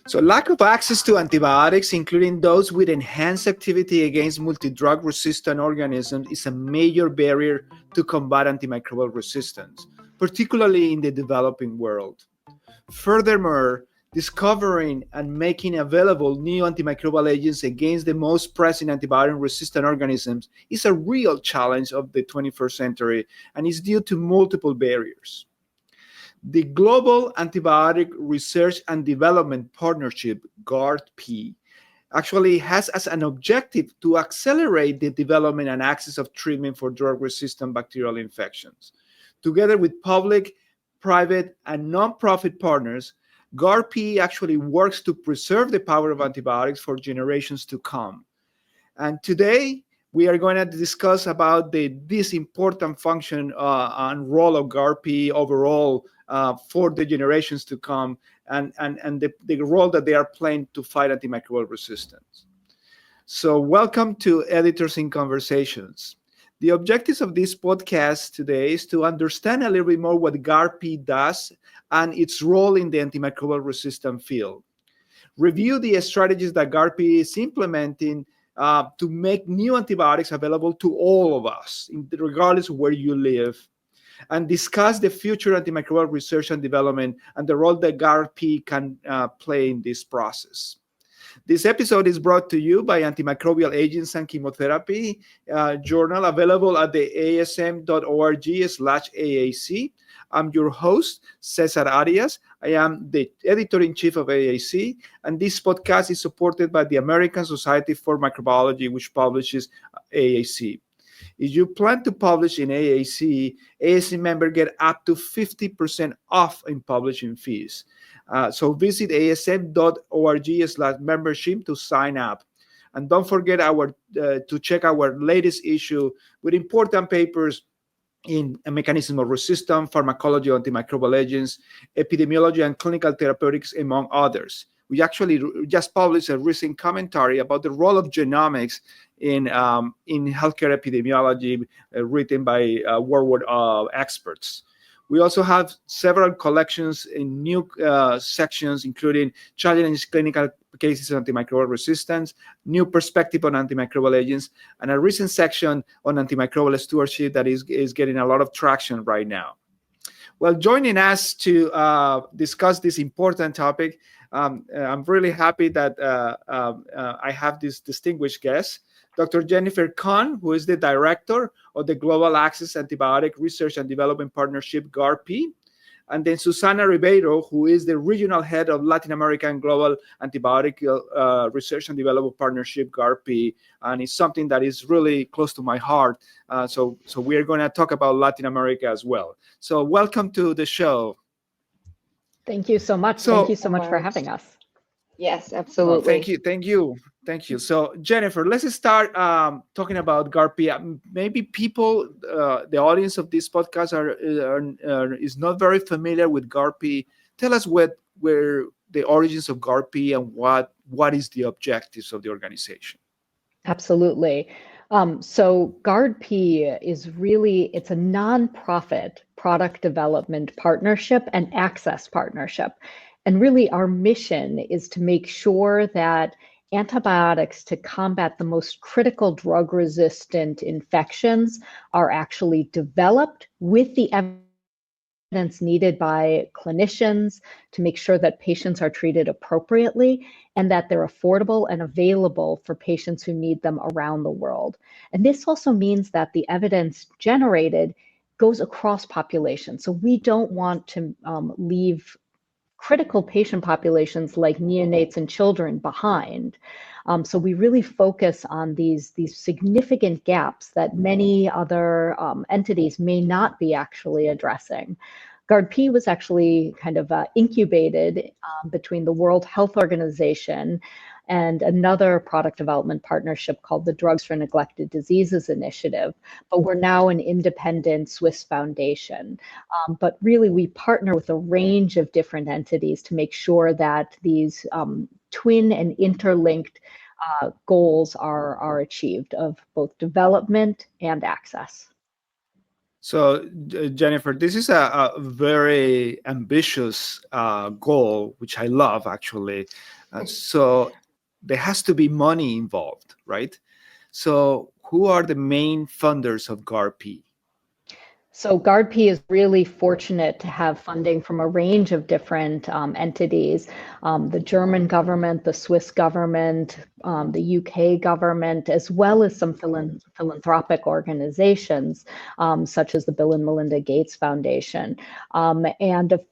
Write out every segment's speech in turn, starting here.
So lack of access to antibiotics, including those with enhanced activity against multidrug-resistant organisms, is a major barrier to combat antimicrobial resistance, particularly in the developing world. Furthermore, discovering and making available new antimicrobial agents against the most pressing antibiotic-resistant organisms is a real challenge of the 21st century and is due to multiple barriers. The Global Antibiotic Research and Development Partnership, GARP, actually has as an objective to accelerate the development and access of treatment for drug-resistant bacterial infections. Together with public, private, and nonprofit partners, GARP actually works to preserve the power of antibiotics for generations to come. And today, we are going to discuss about this important function and role of GARP overall for the generations to come and the role that they are playing to fight antimicrobial resistance. So welcome to Editors in Conversations. The objectives of this podcast today is to understand a little bit more what GARP does and its role in the antimicrobial resistant field. Review the strategies that GARP is implementing to make new antibiotics available to all of us, regardless of where you live, and discuss the future antimicrobial research and development and the role that GARP can play in this process. This episode is brought to you by Antimicrobial Agents and Chemotherapy journal, available at the asm.org/AAC. I'm your host, Cesar Arias. I am the editor-in-chief of AAC, and this podcast is supported by the American Society for Microbiology, which publishes AAC. If you plan to publish in AAC, AAC members get up to 50% off in publishing fees. So visit asm.org/membership to sign up. And don't forget to check our latest issue with important papers in a mechanism of resistance, pharmacology of antimicrobial agents, epidemiology, and clinical therapeutics, among others. We actually just published a recent commentary about the role of genomics in healthcare epidemiology, written by worldwide experts. We also have several collections in new sections, including challenging clinical cases of antimicrobial resistance, new perspective on antimicrobial agents, and a recent section on antimicrobial stewardship that is getting a lot of traction right now. Well, joining us to discuss this important topic, I'm really happy that I have this distinguished guest, Dr. Jennifer Cohn, who is the director of the Global Access Antibiotic Research and Development Partnership, GARP, and then Susana Ribeiro, who is the regional head of Latin American Global Antibiotic Research and Development Partnership, GARP, and it's something that is really close to my heart. So we are going to talk about Latin America as well. So welcome to the show. Thank you so much. Thank you so much for having us. Yes, absolutely. Well, thank you. So Jennifer, let's start talking about GARP. Maybe people, the audience of this podcast is not very familiar with GARP. Tell us where the origins of GARP and what is the objectives of the organization. Absolutely. So GARDP is it's a nonprofit product development partnership and access partnership. And really our mission is to make sure that antibiotics to combat the most critical drug-resistant infections are actually developed with the evidence needed by clinicians to make sure that patients are treated appropriately and that they're affordable and available for patients who need them around the world. And this also means that the evidence generated goes across populations. So we don't want to leave critical patient populations like neonates and children behind. So we really focus on these significant gaps that many other entities may not be actually addressing. GARDP was actually kind of incubated between the World Health Organization and another product development partnership called the Drugs for Neglected Diseases Initiative. But we're now an independent Swiss foundation. But really, we partner with a range of different entities to make sure that these twin and interlinked goals are achieved of both development and access. So, Jennifer, this is a very ambitious goal, which I love actually. So, there has to be money involved, right? So, who are the main funders of GARP? So GARDP is really fortunate to have funding from a range of different entities, the German government, the Swiss government, the UK government, as well as some philanthropic organizations, such as the Bill and Melinda Gates Foundation. And of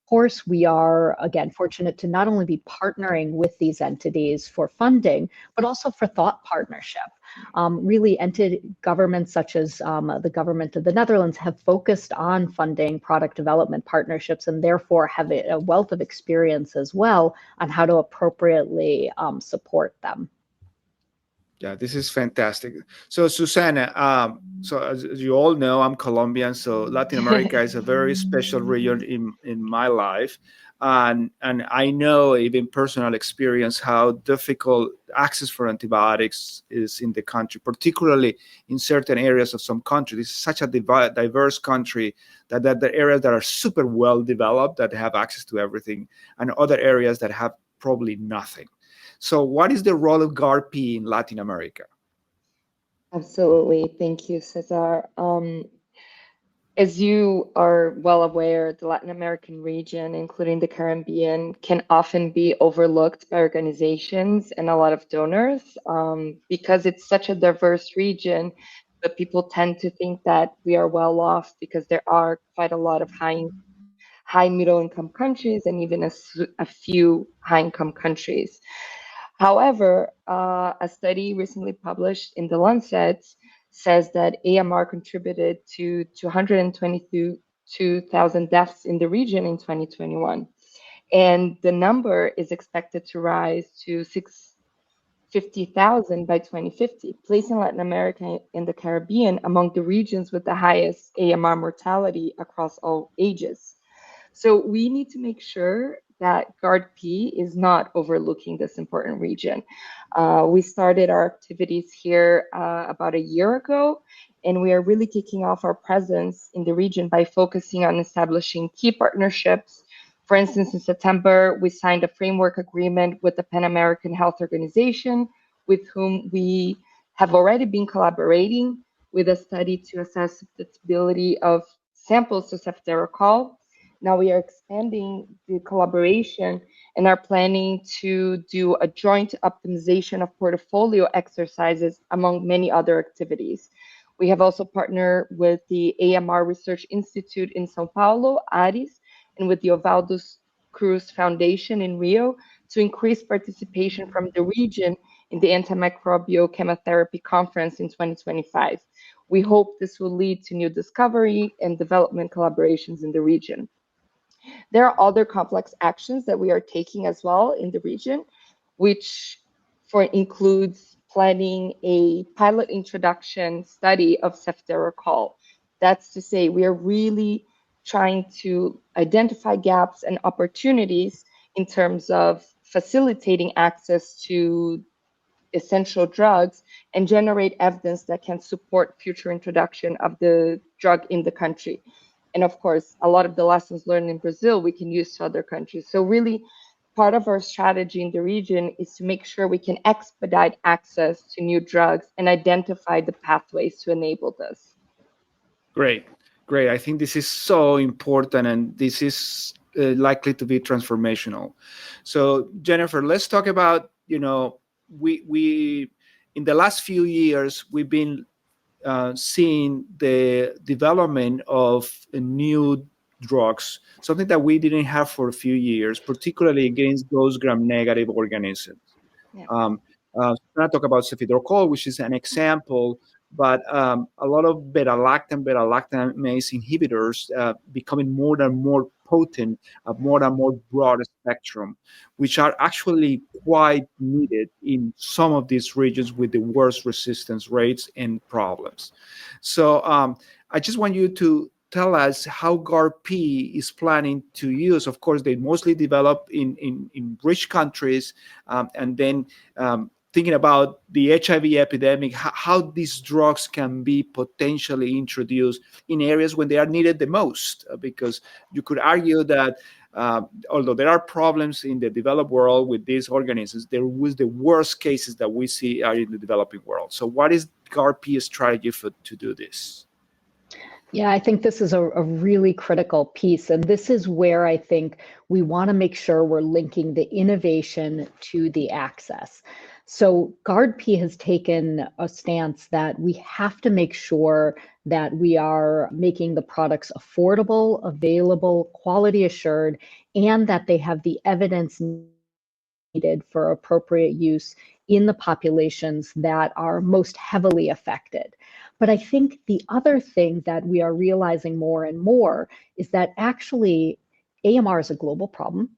course, we are, again, fortunate to not only be partnering with these entities for funding, but also for thought partnership. Really, governments such as the government of the Netherlands have focused on funding product development partnerships and therefore have a wealth of experience as well on how to appropriately support them. Yeah, this is fantastic. So, Susanna, so as you all know, I'm Colombian. So, Latin America is a very special region in my life, and I know even personal experience how difficult access for antibiotics is in the country, particularly in certain areas of some countries. It's such a diverse country that there are areas that are super well developed that have access to everything, and other areas that have probably nothing. So, what is the role of GARP in Latin America? Absolutely. Thank you, Cesar. As you are well aware, the Latin American region, including the Caribbean, can often be overlooked by organizations and a lot of donors because it's such a diverse region. But people tend to think that we are well off because there are quite a lot of high middle income countries and even a few high income countries. However, a study recently published in The Lancet says that AMR contributed to 222,000 deaths in the region in 2021. And the number is expected to rise to 650,000 by 2050, placing Latin America and the Caribbean among the regions with the highest AMR mortality across all ages. So we need to make sure that GARDP is not overlooking this important region. We started our activities here about a year ago, and we are really kicking off our presence in the region by focusing on establishing key partnerships. For instance, in September, we signed a framework agreement with the Pan American Health Organization, with whom we have already been collaborating with a study to assess susceptibility of samples to cefiderocol. Now we are expanding the collaboration and are planning to do a joint optimization of portfolio exercises among many other activities. We have also partnered with the AMR Research Institute in Sao Paulo, ARIS, and with the Osvaldo Cruz Foundation in Rio to increase participation from the region in the antimicrobial chemotherapy conference in 2025. We hope this will lead to new discovery and development collaborations in the region. There are other complex actions that we are taking as well in the region, which includes planning a pilot introduction study of cefiderocol. That's to say, we are really trying to identify gaps and opportunities in terms of facilitating access to essential drugs and generate evidence that can support future introduction of the drug in the country. And of course, a lot of the lessons learned in Brazil we can use to other countries. So really, part of our strategy in the region is to make sure we can expedite access to new drugs and identify the pathways to enable this. Great, great. I think this is so important, and this is likely to be transformational. So, Jennifer, let's talk about, we in the last few years we've been seeing the development of new drugs, something that we didn't have for a few years, particularly against those gram-negative organisms. Yeah. I'm going to talk about cefiderocol, which is an example, but a lot of beta-lactamase inhibitors becoming more and more potent, more and more broad spectrum, which are actually quite needed in some of these regions with the worst resistance rates and problems. So I just want you to tell us how GARP is planning to use. Of course, they mostly develop in rich countries, and then thinking about the HIV epidemic, how these drugs can be potentially introduced in areas when they are needed the most. Because you could argue that although there are problems in the developed world with these organisms, there was the worst cases that we see are in the developing world. So what is GARP's strategy to do this? Yeah, I think this is a really critical piece. And this is where I think we want to make sure we're linking the innovation to the access. So GARDP has taken a stance that we have to make sure that we are making the products affordable, available, quality assured, and that they have the evidence needed for appropriate use in the populations that are most heavily affected. But I think the other thing that we are realizing more and more is that actually AMR is a global problem.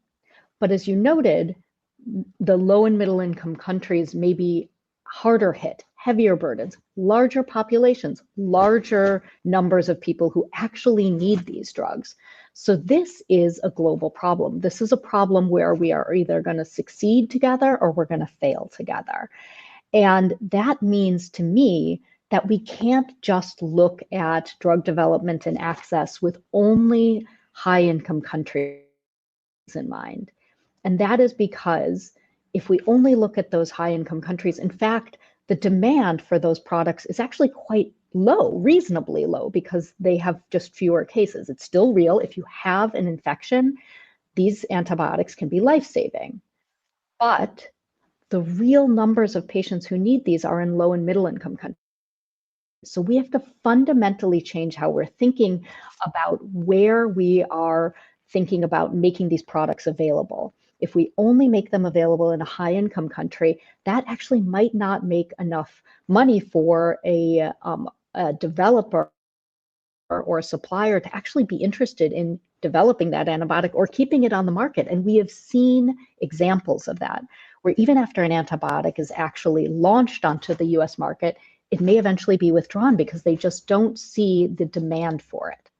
But as you noted, the low and middle income countries may be harder hit, heavier burdens, larger populations, larger numbers of people who actually need these drugs. So this is a global problem. This is a problem where we are either going to succeed together or we're going to fail together. And that means to me that we can't just look at drug development and access with only high income countries in mind. And that is because if we only look at those high income countries, in fact, the demand for those products is actually quite low, reasonably low, because they have just fewer cases. It's still real. If you have an infection, these antibiotics can be life-saving. But the real numbers of patients who need these are in low and middle income countries. So we have to fundamentally change how we're thinking about where we are thinking about making these products available. If we only make them available in a high income country, that actually might not make enough money for a developer or a supplier to actually be interested in developing that antibiotic or keeping it on the market. And we have seen examples of that, where even after an antibiotic is actually launched onto the US market, it may eventually be withdrawn because they just don't see the demand for it.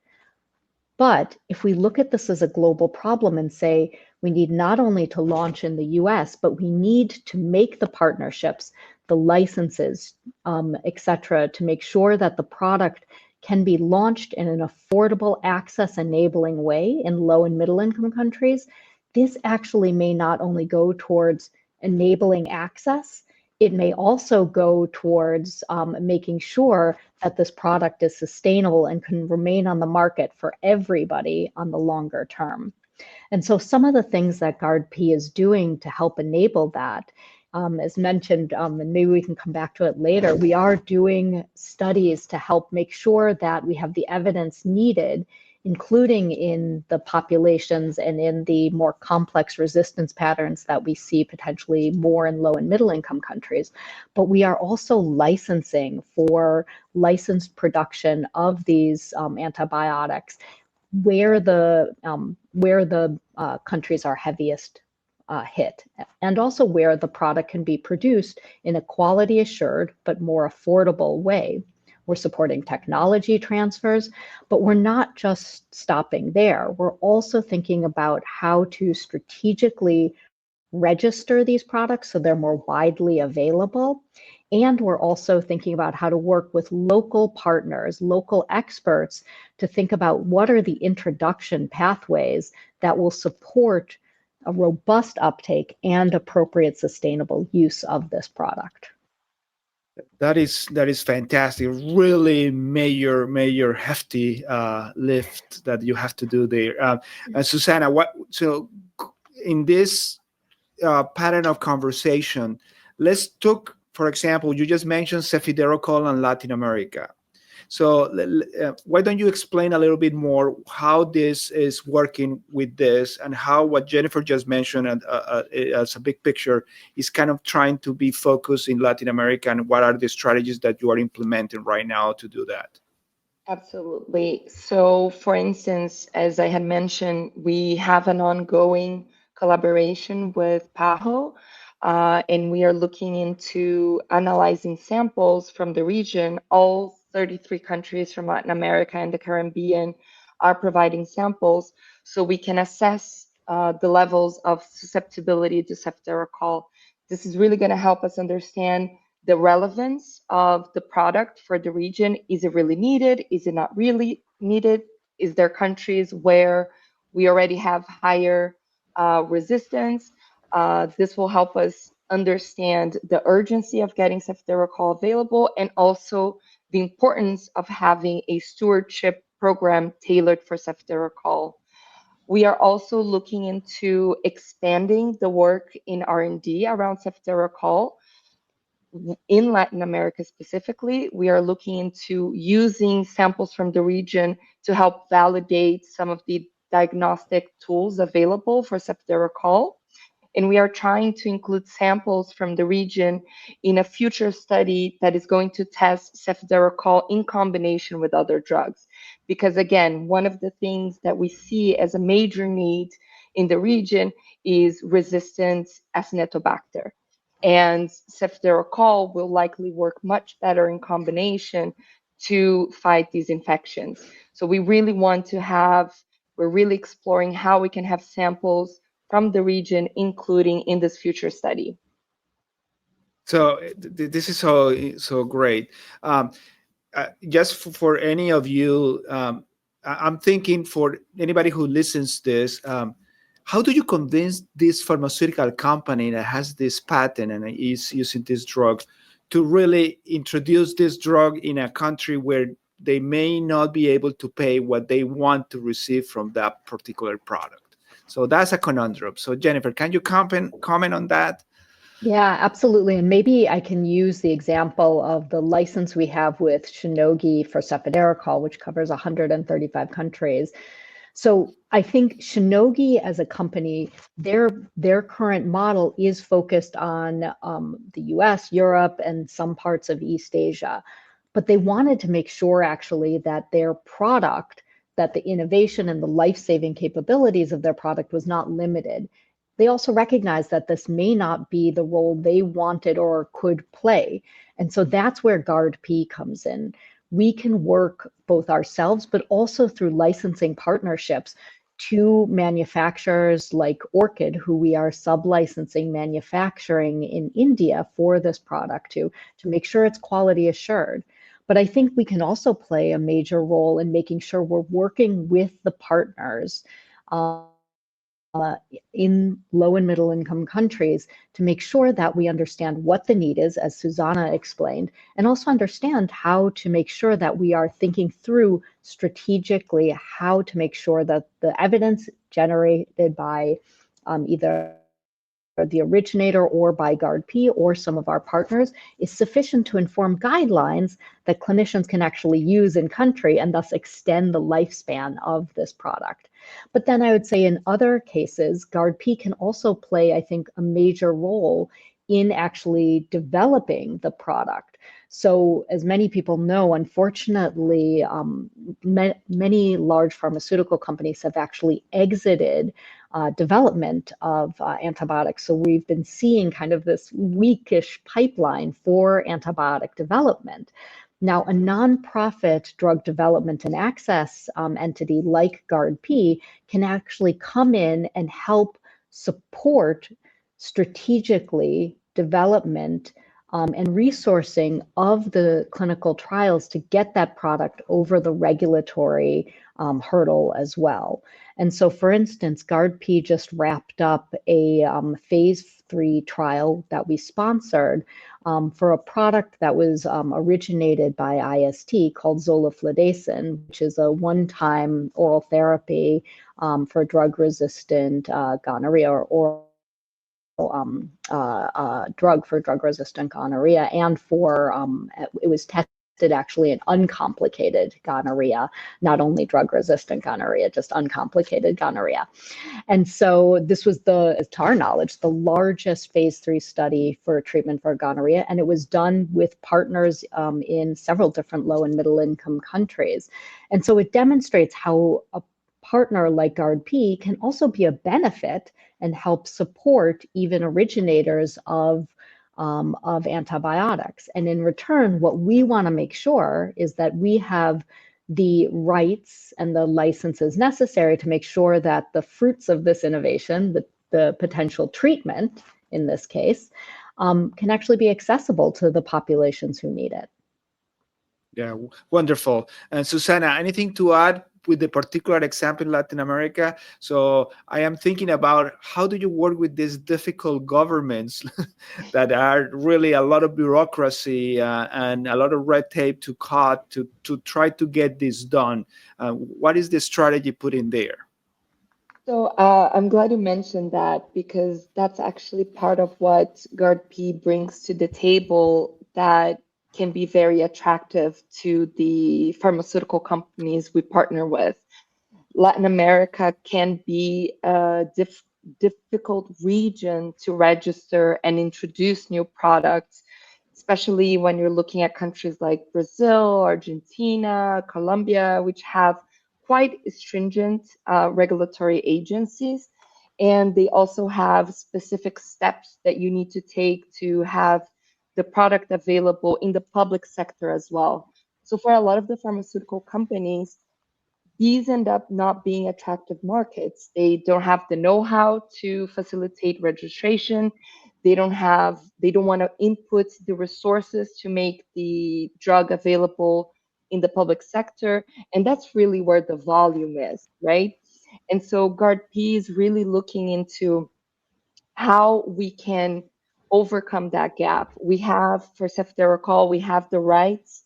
But if we look at this as a global problem and say, we need not only to launch in the US, but we need to make the partnerships, the licenses, et cetera, to make sure that the product can be launched in an affordable, access enabling way in low and middle income countries, this actually may not only go towards enabling access, it may also go towards making sure that this product is sustainable and can remain on the market for everybody on the longer term. And so some of the things that GARDP is doing to help enable that, as mentioned, and maybe we can come back to it later, we are doing studies to help make sure that we have the evidence needed, including in the populations and in the more complex resistance patterns that we see potentially more in low and middle income countries. But we are also licensing for licensed production of these antibiotics where the countries are heaviest hit, and also where the product can be produced in a quality assured but more affordable way. We're supporting technology transfers, but we're not just stopping there. We're also thinking about how to strategically register these products so they're more widely available. And we're also thinking about how to work with local partners, local experts, to think about what are the introduction pathways that will support a robust uptake and appropriate sustainable use of this product. That is fantastic. Really major hefty lift that you have to do there. Susana, so in this pattern of conversation, let's talk. For example, you just mentioned cefiderocol in Latin America. So why don't you explain a little bit more how this is working with this, and how what Jennifer just mentioned as a big picture is kind of trying to be focused in Latin America, and what are the strategies that you are implementing right now to do that? Absolutely. So, for instance, as I had mentioned, we have an ongoing collaboration with PAHO, and we are looking into analyzing samples from the region. All 33 countries from Latin America and the Caribbean are providing samples so we can assess the levels of susceptibility to cefiderocol This is really going to help us understand the relevance of the product for the region. Is it really needed? Is it not really needed? Is there countries where we already have higher resistance? This will help us understand the urgency of getting cefiderocol available, and also the importance of having a stewardship program tailored for cefiderocol. We are also looking into expanding the work in R&D around cefiderocol. In Latin America specifically, we are looking into using samples from the region to help validate some of the diagnostic tools available for cefiderocol. And we are trying to include samples from the region in a future study that is going to test cefiderocol in combination with other drugs. Because again, one of the things that we see as a major need in the region is resistant Acinetobacter. And cefiderocol will likely work much better in combination to fight these infections. So we really want to have, we're really exploring how we can have samples from the region, including in this future study. So this is so great. Just for any of you, I'm thinking for anybody who listens to this, how do you convince this pharmaceutical company that has this patent and is using this drug to really introduce this drug in a country where they may not be able to pay what they want to receive from that particular product? So that's a conundrum. So Jennifer, can you comment on that? Yeah, absolutely. And maybe I can use the example of the license we have with Shionogi for cefiderocol, which covers 135 countries. So I think Shionogi as a company, their current model is focused on the US, Europe, and some parts of East Asia. But they wanted to make sure actually that their product, that the innovation and the life-saving capabilities of their product was not limited. They also recognize that this may not be the role they wanted or could play. And so that's where GARDP comes in. We can work both ourselves, but also through licensing partnerships to manufacturers like Orchid, who we are sub-licensing manufacturing in India for this product to make sure it's quality assured. But I think we can also play a major role in making sure we're working with the partners in low and middle income countries to make sure that we understand what the need is, as Susanna explained, and also understand how to make sure that we are thinking through strategically how to make sure that the evidence generated by either the originator or by GARDP or some of our partners is sufficient to inform guidelines that clinicians can actually use in country and thus extend the lifespan of this product. But then I would say in other cases, GARDP can also play, I think, a major role in actually developing the product. So as many people know, unfortunately, many large pharmaceutical companies have actually exited development of antibiotics. So we've been seeing kind of this weakish pipeline for antibiotic development. Now, a nonprofit drug development and access entity like GARDP can actually come in and help support strategically development and resourcing of the clinical trials to get that product over the regulatory hurdle as well. And so, for instance, GARDP just wrapped up a phase 3 trial that we sponsored for a product that was originated by IST called zoliflodacin, which is a one-time oral therapy for drug-resistant gonorrhea or drug for drug-resistant gonorrhea, and for it was tested actually in uncomplicated gonorrhea, not only drug-resistant gonorrhea, just uncomplicated gonorrhea. And so this was to our knowledge, the largest phase 3 study for treatment for gonorrhea, and it was done with partners in several different low and middle income countries. And so it demonstrates how a partner like GARDP can also be a benefit and help support even originators of antibiotics. And in return, what we want to make sure is that we have the rights and the licenses necessary to make sure that the fruits of this innovation, the potential treatment, in this case, can actually be accessible to the populations who need it. Yeah, wonderful. And Susana, anything to add with the particular example in Latin America? So I am thinking about how do you work with these difficult governments that are really a lot of bureaucracy and a lot of red tape to cut to try to get this done. What is the strategy put in there? So I'm glad you mentioned that because that's actually part of what GARDP brings to the table that can be very attractive to the pharmaceutical companies we partner with. Latin America can be a difficult region to register and introduce new products, especially when you're looking at countries like Brazil, Argentina, Colombia, which have quite stringent regulatory agencies. And they also have specific steps that you need to take to have the product available in the public sector as well. So for a lot of the pharmaceutical companies, these end up not being attractive markets. They don't have the know-how to facilitate registration. They don't want to input the resources to make the drug available in the public sector. And that's really where the volume is, right? And so GARDP is really looking into how we can overcome that gap. We have, for ceftriaxone, we have the rights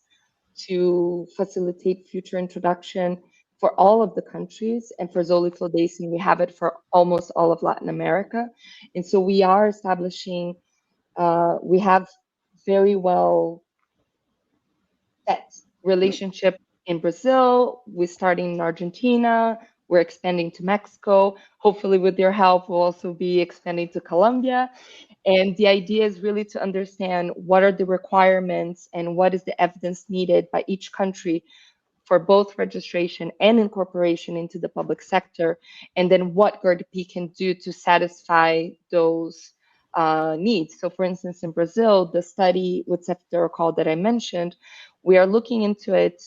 to facilitate future introduction for all of the countries. And for zoliflodacin, we have it for almost all of Latin America. And so we are establishing, we have very well set relationship in Brazil. We're starting in Argentina. We're expanding to Mexico. Hopefully, with your help, we'll also be expanding to Colombia. And the idea is really to understand what are the requirements and what is the evidence needed by each country for both registration and incorporation into the public sector, and then what GARDP can do to satisfy those needs. So for instance, in Brazil, the study with ceftriaxone that I mentioned, we are looking into it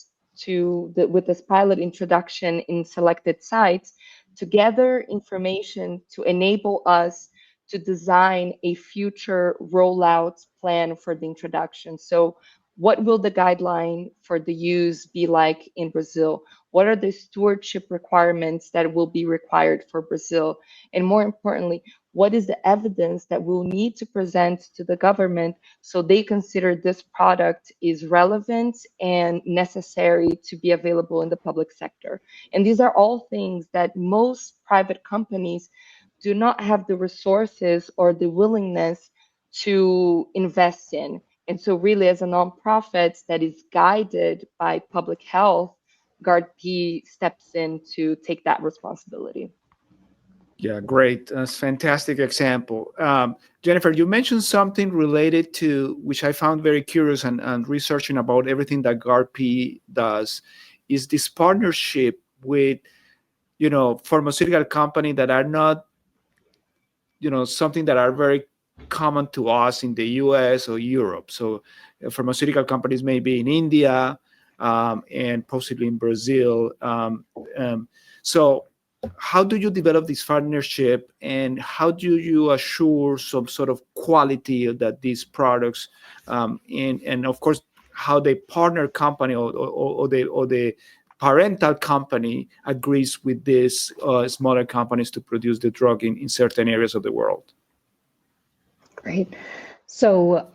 with this pilot introduction in selected sites to gather information to enable us to design a future rollout plan for the introduction. So what will the guideline for the use be like in Brazil? What are the stewardship requirements that will be required for Brazil? And more importantly, what is the evidence that we'll need to present to the government so they consider this product is relevant and necessary to be available in the public sector? And these are all things that most private companies do not have the resources or the willingness to invest in. And so really as a nonprofit that is guided by public health, GARDP steps in to take that responsibility. Yeah, great. That's a fantastic example. Jennifer, you mentioned something related to, which I found very curious and researching about everything that GARP does, is this partnership with, pharmaceutical companies that are not, something that are very common to us in the US or Europe. So pharmaceutical companies may be in India and possibly in Brazil. So how do you develop this partnership, and how do you assure some sort of quality that these products and of course how the partner company or the parental company agrees with these smaller companies to produce the drug in certain areas of the world? Great. So,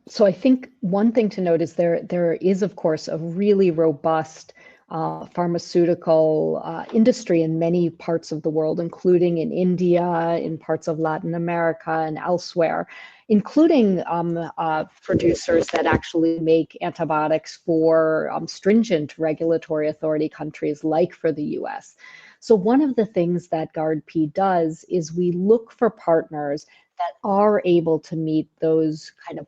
so I think one thing to note is there is, of course, a really robust pharmaceutical industry in many parts of the world, including in India, in parts of Latin America, and elsewhere, including producers that actually make antibiotics for stringent regulatory authority countries like for the US. So one of the things that GARDP does is we look for partners that are able to meet those kind of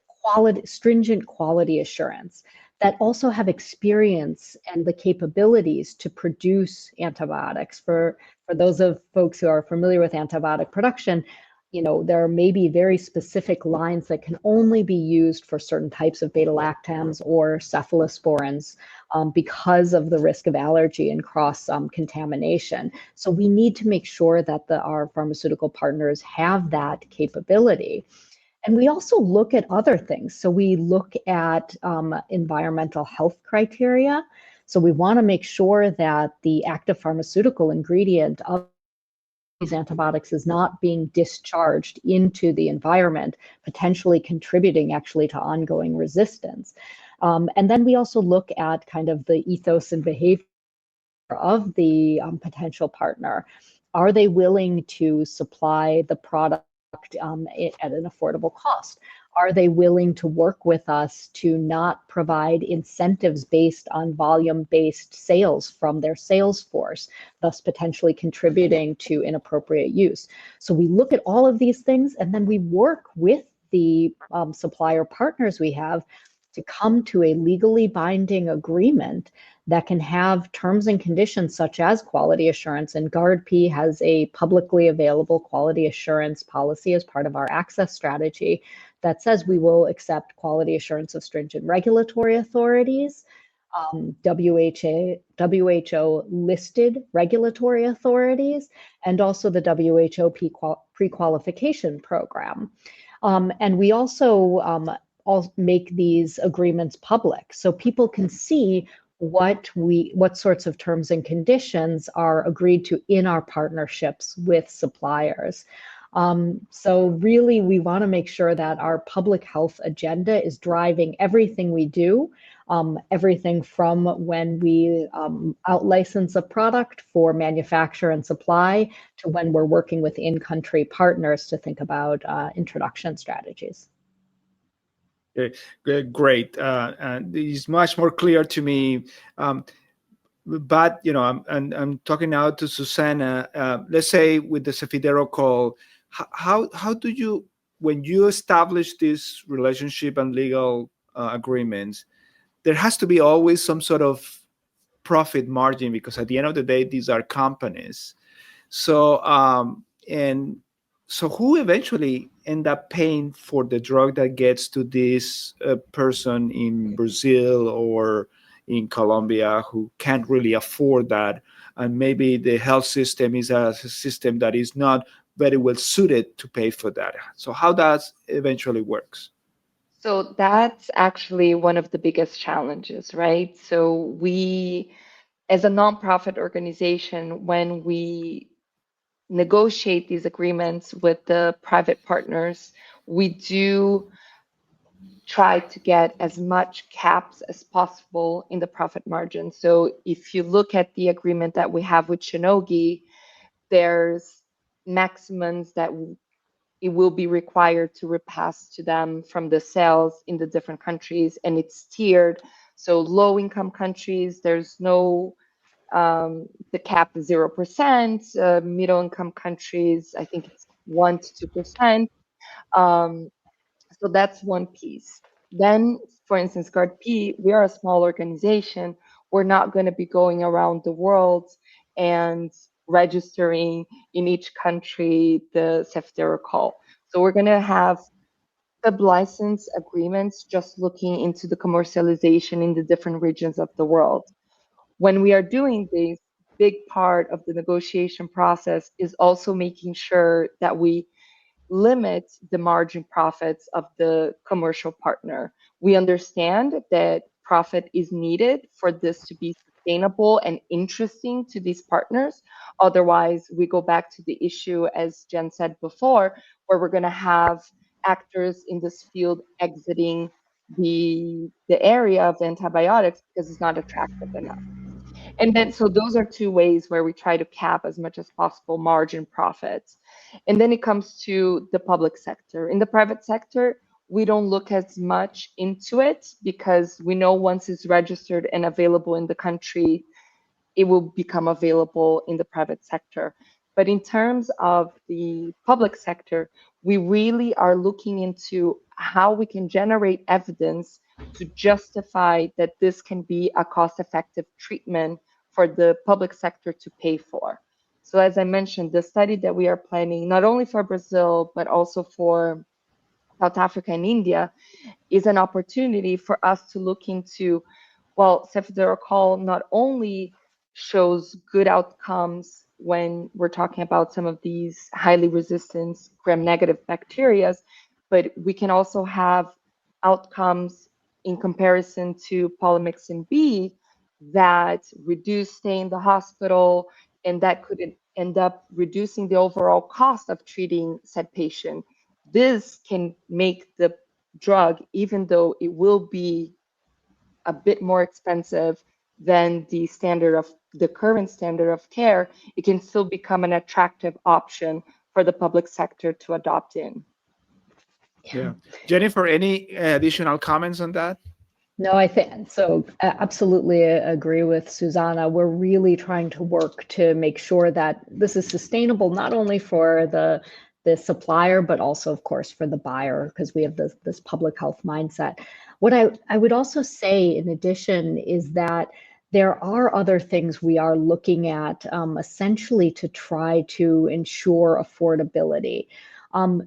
stringent quality assurance, that also have experience and the capabilities to produce antibiotics. For those of folks who are familiar with antibiotic production, there may be very specific lines that can only be used for certain types of beta-lactams or cephalosporins because of the risk of allergy and cross contamination. So we need to make sure that our pharmaceutical partners have that capability. And we also look at other things. So we look at environmental health criteria. So we want to make sure that the active pharmaceutical ingredient of these antibiotics is not being discharged into the environment, potentially contributing actually to ongoing resistance. And then we also look at kind of the ethos and behavior of the potential partner. Are they willing to supply the product at an affordable cost? Are they willing to work with us to not provide incentives based on volume-based sales from their sales force, thus potentially contributing to inappropriate use? So we look at all of these things, and then we work with the supplier partners we have to come to a legally binding agreement that can have terms and conditions such as quality assurance. And GARDP has a publicly available quality assurance policy as part of our access strategy that says we will accept quality assurance of stringent regulatory authorities, WHO listed regulatory authorities, and also the WHO pre-qualification program. And we also make these agreements public so people can see what sorts of terms and conditions are agreed to in our partnerships with suppliers. So really, we want to make sure that our public health agenda is driving everything we do, everything from when we out-license a product for manufacture and supply to when we're working with in-country partners to think about introduction strategies. Great. And it's much more clear to me. But I'm talking now to Susanna. Let's say with the cefiderocol, how do you, when you establish this relationship and legal agreements, there has to be always some sort of profit margin, because at the end of the day, these are companies. So and so who eventually end up paying for the drug that gets to this person in Brazil or in Colombia who can't really afford that, and maybe the health system is a system that is not very well suited to pay for that? So how that eventually works? So that's actually one of the biggest challenges, right? So we, as a nonprofit organization, when we negotiate these agreements with the private partners, we do try to get as much caps as possible in the profit margin. So if you look at the agreement that we have with Shionogi, there's maximums that it will be required to repass to them from the sales in the different countries, and it's tiered. So low income countries, there's no the cap is 0%. Middle income countries, I think it's 1 to 2%. So that's one piece. Then, for instance, GARDP, we are a small organization. We're not going to be going around the world and registering in each country the cefiderocol. So we're going to have sub-license agreements just looking into the commercialization in the different regions of the world. When we are doing this, big part of the negotiation process is also making sure that we limit the margin profits of the commercial partner. We understand that profit is needed for this to be sustainable and interesting to these partners. Otherwise, we go back to the issue, as Jen said before, where we're going to have actors in this field exiting the area of the antibiotics because it's not attractive enough. And then, so those are two ways where we try to cap as much as possible margin profits. And then it comes to the public sector. In the private sector, we don't look as much into it because we know once it's registered and available in the country, it will become available in the private sector. But in terms of the public sector, we really are looking into how we can generate evidence to justify that this can be a cost-effective treatment for the public sector to pay for. So as I mentioned, the study that we are planning, not only for Brazil, but also for South Africa and India, is an opportunity for us to look into, well, cefiderocol not only shows good outcomes when we're talking about some of these highly resistant gram-negative bacteria, but we can also have outcomes in comparison to polymyxin B that reduce stay in the hospital, and that could end up reducing the overall cost of treating said patient. This can make the drug, even though it will be a bit more expensive than the current standard of care, it can still become an attractive option for the public sector to adopt in. Yeah. Jennifer, any additional comments on that? No, I think so. Absolutely agree with Susanna. We're really trying to work to make sure that this is sustainable, not only for the supplier, but also, of course, for the buyer, because we have this public health mindset. What I would also say, in addition, is that there are other things we are looking at, essentially to try to ensure affordability.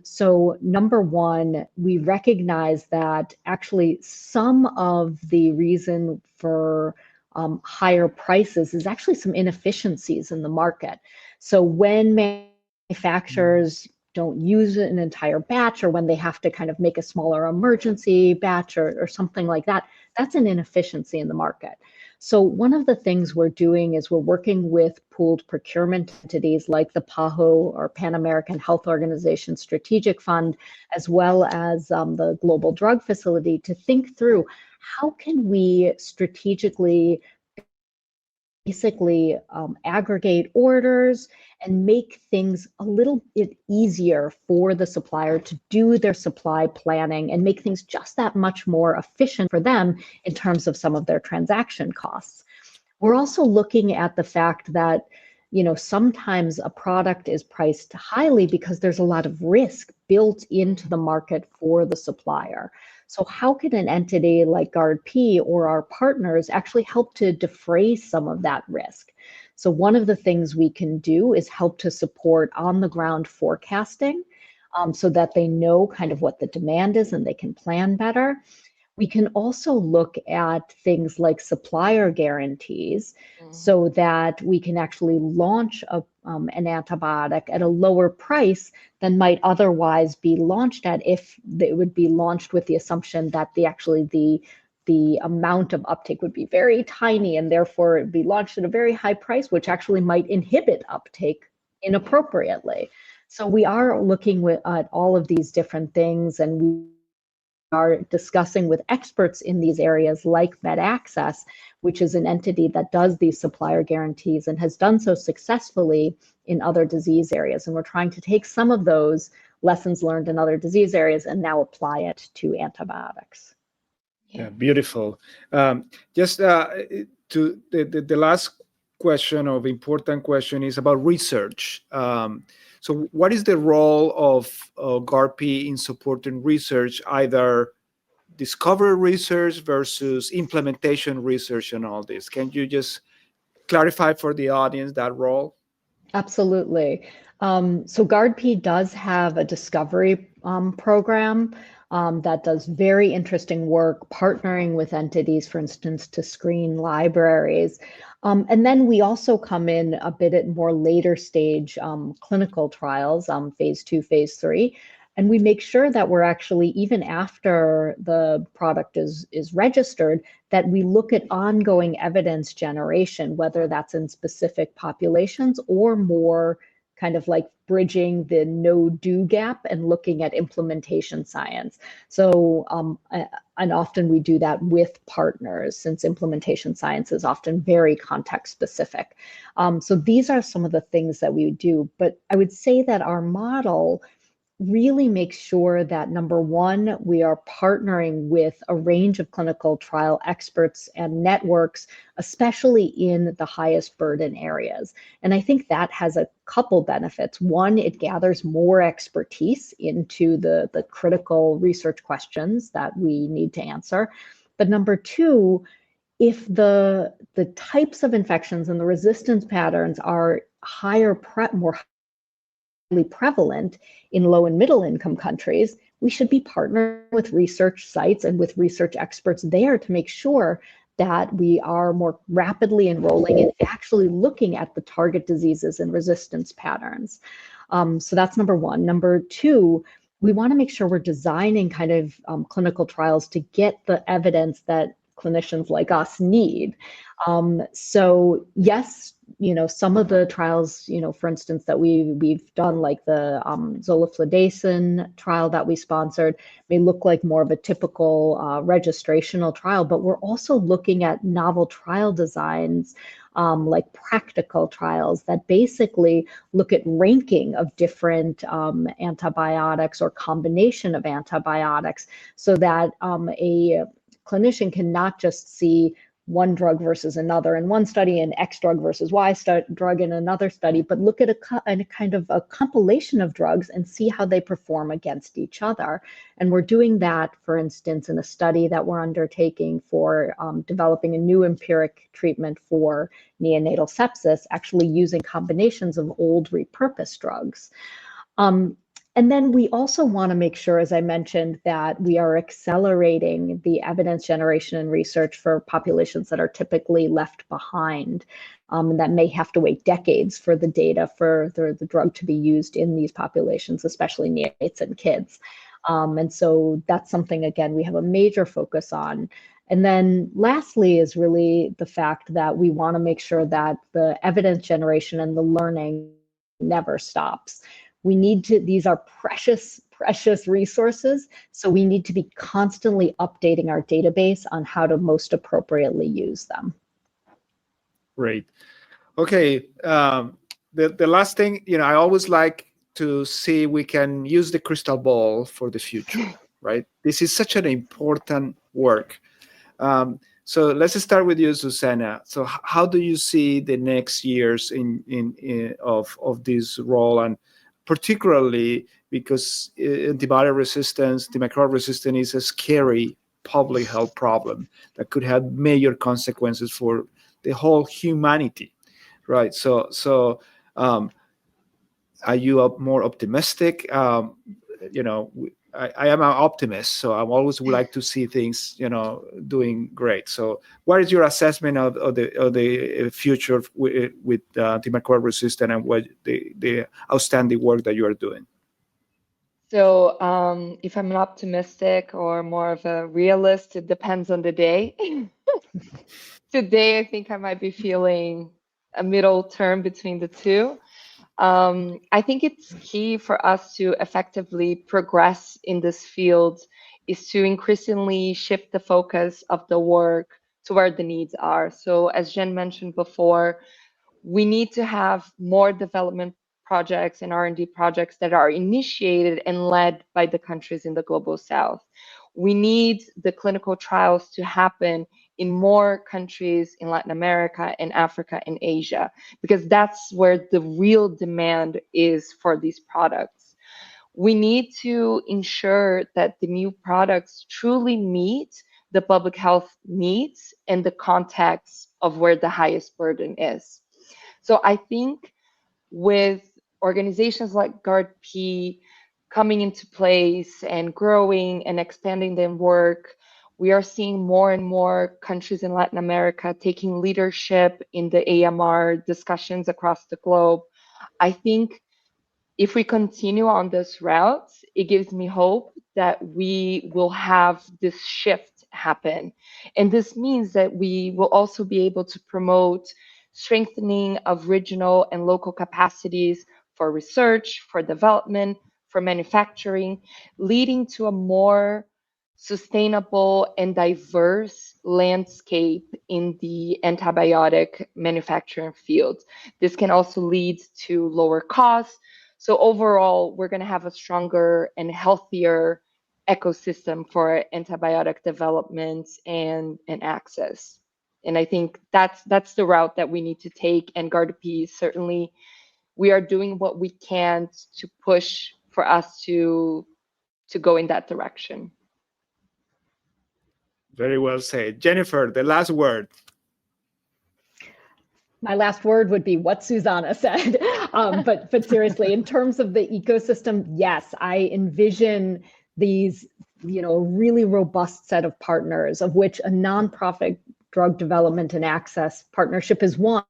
So number one, we recognize that actually some of the reason for higher prices is actually some inefficiencies in the market. So when manufacturers don't use an entire batch, or when they have to kind of make a smaller emergency batch or something like that, that's an inefficiency in the market. So one of the things we're doing is we're working with pooled procurement entities like the PAHO, or Pan American Health Organization Strategic Fund, as well as the Global Drug Facility, to think through how can we strategically basically aggregate orders and make things a little bit easier for the supplier to do their supply planning and make things just that much more efficient for them in terms of some of their transaction costs. We're also looking at the fact that, sometimes a product is priced highly because there's a lot of risk built into the market for the supplier. So how can an entity like GARDP or our partners actually help to defray some of that risk? So one of the things we can do is help to support on-the-ground forecasting, so that they know kind of what the demand is and they can plan better. We can also look at things like supplier guarantees, so that we can actually launch an antibiotic at a lower price than might otherwise be launched at if it would be launched with the assumption that the amount of uptake would be very tiny, and therefore it would be launched at a very high price, which actually might inhibit uptake inappropriately. So we are looking at all of these different things, and we are discussing with experts in these areas like MedAccess, which is an entity that does these supplier guarantees and has done so successfully in other disease areas. And we're trying to take some of those lessons learned in other disease areas and now apply it to antibiotics. Yeah, beautiful. Just to the last question of important question is about research. So what is the role of GARP in supporting research, either discovery research versus implementation research and all this? Can you just clarify for the audience that role? Absolutely. So GARDP does have a discovery program that does very interesting work, partnering with entities, for instance, to screen libraries. And then we also come in a bit at more later stage clinical trials, phase 2, phase 3. And we make sure that we're actually, even after the product is registered, that we look at ongoing evidence generation, whether that's in specific populations or more kind of like bridging the no-do gap and looking at implementation science. So, and often we do that with partners, since implementation science is often very context specific. So these are some of the things that we do. But I would say that our model really make sure that, number one, we are partnering with a range of clinical trial experts and networks, especially in the highest burden areas. And I think that has a couple benefits. One, it gathers more expertise into the critical research questions that we need to answer. But number two, if the types of infections and the resistance patterns are more highly prevalent in low and middle income countries, we should be partnering with research sites and with research experts there to make sure that we are more rapidly enrolling and actually looking at the target diseases and resistance patterns. So that's number one. Number two, we want to make sure we're designing kind of clinical trials to get the evidence that clinicians like us need. So yes, some of the trials, for instance, that we've done, like the zoliflodacin trial that we sponsored, may look like more of a typical registrational trial, but we're also looking at novel trial designs, like practical trials that basically look at ranking of different antibiotics or combination of antibiotics, so that a clinician can not just see one drug versus another in one study and X drug versus Y drug in another study, but look at a kind of a compilation of drugs and see how they perform against each other. And we're doing that, for instance, in a study that we're undertaking for developing a new empiric treatment for neonatal sepsis, actually using combinations of old repurposed drugs. And then we also want to make sure, as I mentioned, that we are accelerating the evidence generation and research for populations that are typically left behind, and that may have to wait decades for the data for the drug to be used in these populations, especially neonates and kids. And so that's something, again, we have a major focus on. And then lastly is really the fact that we want to make sure that the evidence generation and the learning never stops. We need to, these are precious, precious resources, so we need to be constantly updating our database on how to most appropriately use them. Great. Okay, the last thing, I always like to see we can use the crystal ball for the future, right? This is such an important work. So let's start with you, Susanna. So how do you see the next years of this role, and particularly because antibiotic resistance, antimicrobial resistance is a scary public health problem that could have major consequences for the whole humanity, right? So are you more optimistic? I am an optimist, so I always would like to see things, doing great. So, what is your assessment of the future with antimicrobial resistant, and what the outstanding work that you are doing? So, if I'm an optimistic or more of a realist, it depends on the day. Today, I think I might be feeling a middle term between the two. I think it's key for us to effectively progress in this field is to increasingly shift the focus of the work to where the needs are. So as Jen mentioned before, we need to have more development projects and R&D projects that are initiated and led by the countries in the global south. We need the clinical trials to happen in more countries in Latin America and Africa and Asia, because that's where the real demand is for these products. We need to ensure that the new products truly meet the public health needs and the context of where the highest burden is. So I think with organizations like GARDP coming into place and growing and expanding their work, we are seeing more and more countries in Latin America taking leadership in the AMR discussions across the globe. I think if we continue on this route, it gives me hope that we will have this shift happen. And this means that we will also be able to promote strengthening of regional and local capacities for research, for development, for manufacturing, leading to a more sustainable and diverse landscape in the antibiotic manufacturing field. This can also lead to lower costs. So overall, we're going to have a stronger and healthier ecosystem for antibiotic development and access. And I think that's the route that we need to take. And GARDP, certainly, we are doing what we can to push for us to go in that direction. Very well said. Jennifer, the last word. My last word would be what Susanna said. But seriously, in terms of the ecosystem, yes, I envision these, a really robust set of partners, of which a nonprofit drug development and access partnership is one,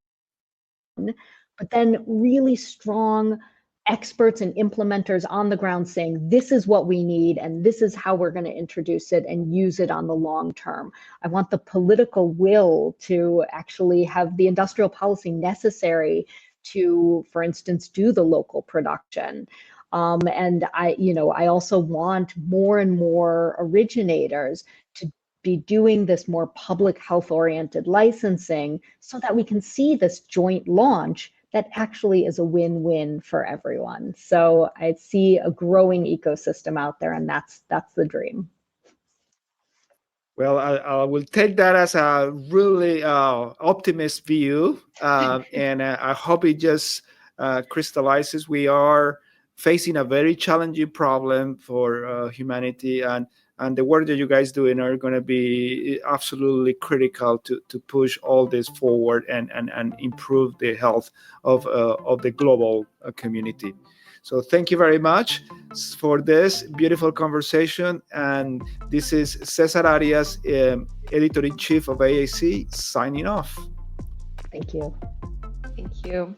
but then really strong experts and implementers on the ground saying, this is what we need, and this is how we're going to introduce it and use it on the long term. I want the political will to actually have the industrial policy necessary to, for instance, do the local production. And I also want more and more originators to be doing this more public health oriented licensing so that we can see this joint launch that actually is a win-win for everyone. So I see a growing ecosystem out there, and that's the dream. Well, I will take that as a really optimist view, and I hope it just crystallizes. We are facing a very challenging problem for humanity, and the work that you guys doing are going to be absolutely critical to push all this forward and improve the health of the global community. So thank you very much for this beautiful conversation. And this is Cesar Arias, Editor-in-Chief of AAC, signing off. Thank you. Thank you.